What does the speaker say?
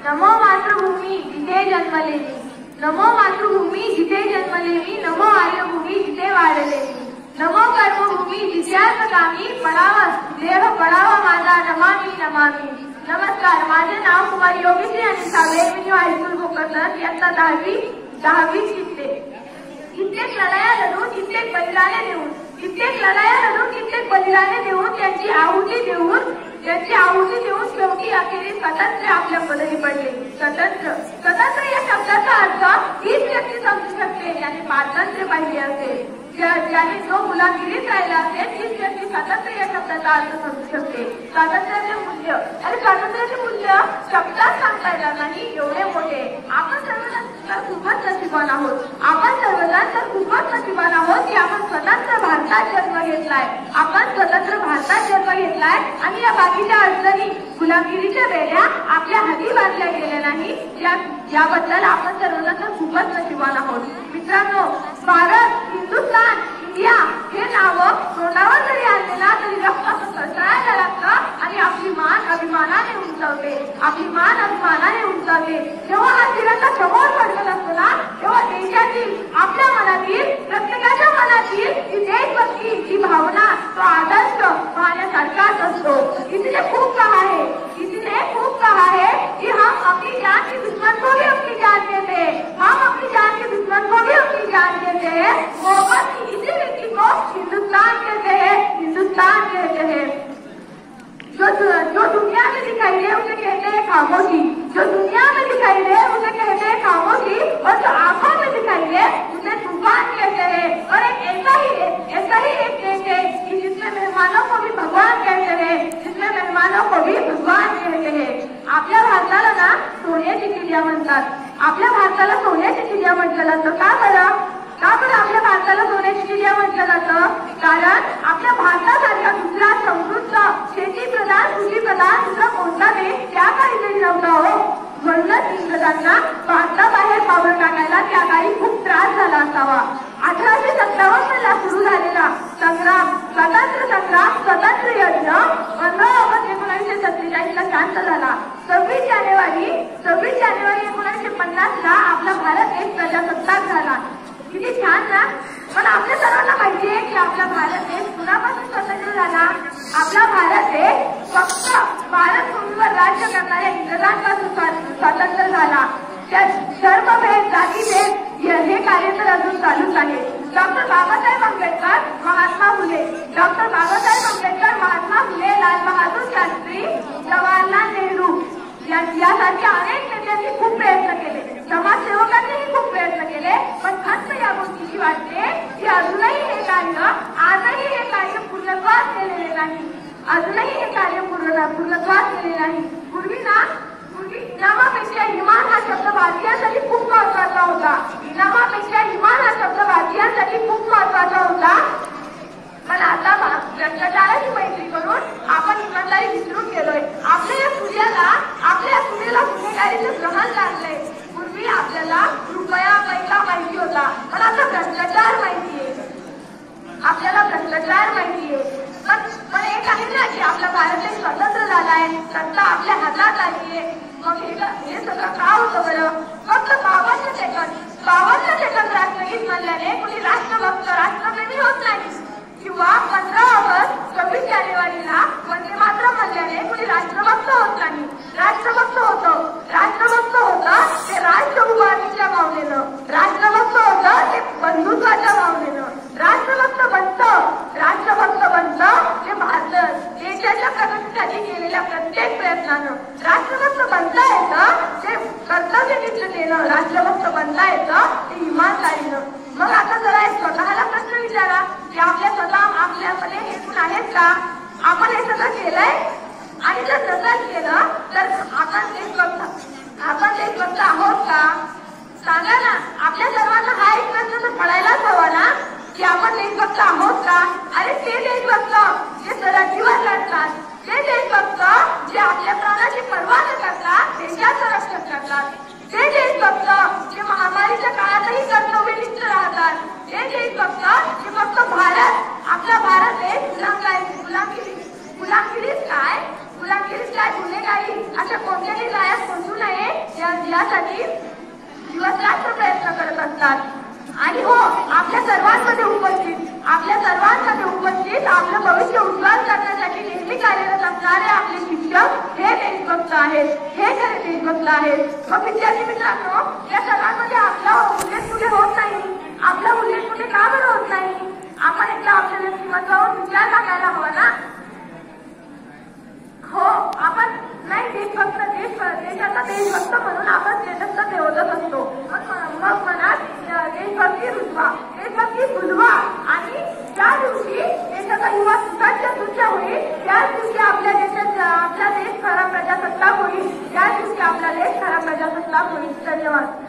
नमो मातृभूमी जिथे जन्मलेली, नमो मातृभूमी जिथे जन्मलेली, नमो आर्यभूमी जिथे वाढलेली, नमो कर्मभूमी जिथे कामी पडावा देह पडावा माझा नमामी नमामी. नमस्कार, माझे नाव कुमारी योगेश्वरी आणि सावे, मी हायस्कूल भोकरदन इयत्ता 10वी शिकते. कित्येक लढाया लढून कित्येक बलिदाने देऊन, कित्येक लढाया लढून कित्येक बलिदाने देऊन त्यांची आहुती देऊन शेवटी अखेरीस स्वातंत्र्य आपल्या पदरी पडले. स्वतंत्र या शब्दाचा अर्थ हीच व्यक्ती समजू शकते ज्याने स्वातंत्र्य पाहिले असेल, ज्याने जो गुलामगिरीत राहिला असेल तीच व्यक्ती स्वातंत्र्य या शब्दाचा अर्थ समजू शकते. स्वातंत्र्याचे मूल्य आणि स्वातंत्र्याचे मूल्य शब्दात सांगता येणार नाही, एवढे मोठे. आपण सर्वजण तर खूपच नशिबान आहोत, आपण सर्वजण तर खूपच नशिबान आहोत की आपण स्वतंत्र भारतात जन्म घेतलाय, आपण स्वतंत्र भारतात जन्म घेतलाय आणि या बाकीच्या अडचणी गुलामगिरीच्या वेड्या आपल्या हाती बांधल्या गेल्या नाही, याबद्दल आपण सर्वजण तर खूपच नशिबान आहोत. मित्रांनो, भारत, हिंदुस्थान, इंडिया हे नाव तोंडावर जरी आणले ना तरी रक्ताचं सळसळायला लागतं आणि आपली मान अभिमानाने उंचावते, आपली मान अभिमानाने उंचावते. जेव्हा हा तिरंगा समोर पडत असतो ना तेव्हा देशातील, आपल्या मनातील, प्रत्येकाच्या मनातील ही देशभक्ती, ही भावना, तो आदर्श पाहण्यासारखाच असतो. इसलिए खूप कहा है, इसलिए खूप कहा है कि हम अपनी जान की दुश्मन को भी अपनी जान देते हैं, हम अपनी जान के दुश्मन को भी अपनी जान देते हैं. मोहब्बत की इसी व्यक्ति को हिंदुस्तान कहते हैं, हिंदुस्तान कहते हैं. जो दुनिया में दिखाई दे उसे कहते हैं खामोशी, जो दुनिया में दिखाई दे उसे कहते हैं खामोशी, और जो आंखों में दिखाई दे उसे तूफान कहते हैं. और एक ऐसा ही एक देश है कि जिसमें मेहमानों को भी भगवान कहते हैं, जिसमें मेहमानों को भी भगवान कहते हैं. आपल्या भारताला ना सोन्याची चिडिया म्हणतात, आपल्या भारताला सोन्याची चिडिया म्हटलं जातं. का बरं आपल्या भारताला सोन्याची चिडिया म्हटलं जातं? कारण आपल्या भारतासारखा दुसरा समृद्ध, शेती प्रधान, कृषी प्रधान दुसरा कोणता देश त्या काळी तरी नव्हता हो. म्हणूनच इंग्रजांना भारताबाहेर पावलं टाकायला त्या काळी खूप त्रास झाला असावा. 1857 ला सुरू झालेला संग्राम, स्वातंत्र्य संग्राम, स्वातंत्र्य यज्ञ 15 ऑगस्ट 1947 ला शांत झाला. 26 जानेवारी 1950 ला आपला भारत एक प्रजासत्ताक झाला. किती छान ना. पण आपल्या सर्वांना माहिती आहे की आपला भारत देश कुणापासून स्वतंत्र झाला? आपला भारत देश फक्त भारत भूमीवर राज्य करणाऱ्या इंग्रजांपासून स्वतंत्र झाला. धर्मभेद, जातीभेद हे कार्य तर अजून चालूच आहे. डॉक्टर बाबासाहेब आंबेडकर, महात्मा फुले, डॉक्टर बाबासाहेब आंबेडकर, महात्मा फुले, लाल बहादूर शास्त्री, जवाहरलाल नेहरू यासारख्या अनेक नेत्यांनी खूप प्रयत्न केले, समाजसेवकांनीही खूप प्रयत्न केले. पण खंत या गोष्टीची वाटते की आजही हे कार्य पूर्णत्वास गेलेले नाही, अजूनही हे कार्य पूर्णत्वास गेले नाही. पूर्वी इनामापेक्षा इमान हा शब्द भारतीयांसाठी खूप महत्वाचा होता. इनामापेक्षा इमान हा शब्द भारतीयांसाठी खूप महत्वाचा होता. पण आता भ्रष्टाचाराची मैत्री करून आपण इमानदारी विसरून गेलोय. आपल्या सूर्याला गुन्हेगारीचं ग्रहण लागलंय. पूर्वी आपल्याला रुपया पैसा माहिती होता, पण आता भ्रष्टाचार माहितीये, आपल्याला भ्रष्टाचार माहितीये. पण एक आहे ना की आपला भारत देश स्वतंत्र झालाय, सत्ता आपल्या हातात आलीये. मग हे सगळं का होतं बरं? फक्त 52 सेकंद राष्ट्रगीत म्हणल्याने कुणी राष्ट्रभक्त, राष्ट्रप्रेमी होत नाही. किंवा 15 ऑगस्ट 26 जानेवारीला वंदे मातरम म्हणल्याने कुणी राष्ट्रभक्त होत नाही. राष्ट्रभक्त होतं ते राष्ट्र उभारणीच्या भावनेनं, राष्ट्रभक्त होतं ते बंधुत्वाच्या भावनेनं, राष्ट्रभक्त बनतं ते भारत देशाच्या प्रगतीसाठी केलेल्या प्रत्येक प्रयत्नानं. राष्ट्रभक्त बनता येतं ते कर्तव्यनिष्ठतेनं, राष्ट्रभक्त बनता येतं ते इमानदारीनं. मग आता जरा स्वतःला प्रश्न विचारा की आपल्यामध्ये हे गुण आहेत का? आपण हे सगळं केलंय? आणि जर तसंच केलं तर आपण देशभक्त आहोत का? सांगा ना. आपल्या सर्वांना हा एक प्रश्न तर पडायलाच हवा ना की आपण देशभक्त आहोत का? अरे ते देशभक्त जे सरहद्दीवर लढतात, ते देशभक्त जे आपल्या प्राणाची पर्वा न करता देशाचं रक्षण करतात, ते देशभक्त जे महामारीच्या काळातही कर्तव्यनिष्ठ राहतात, ते देशभक्त जे फक्त आपला भारत देश गुलामगिरीच काय गुन्हेगारी अशा यासाठी दिवसरात्र प्रयत्न करत असतात. आणि हो, आपल्या सर्वांमध्ये उपस्थित आपलं भविष्य उज्ज्वल करण्यासाठी नेहमी कार्यरत असणारे आपले शिक्षक हे देशभक्त आहेत, हे खरे देशभक्त आहेत. मग विद्यार्थी मित्रांनो, या सर्वांमध्ये आपला उल्लेख कुठे होत नाही? आपला उल्लेख कुठे का बरं होत नाही? आपण एकदा आपल्या व्यक्तिमत्वावर विचार टाकायला हवा ना. हो, आपण नाही देशभक्त, देशाचा देशभक्त म्हणून आपण देशभक्त देवतच असतो. मग मनात देशभक्ती रुजवा आणि ज्या दिवशी देशाचा युवा सुसज्ज होईल, त्याच दिवशी आपला देश खरा प्रजासत्ताक होईल. त्याच दिवशी आपला देश खरा प्रजासत्ताक होईल. धन्यवाद.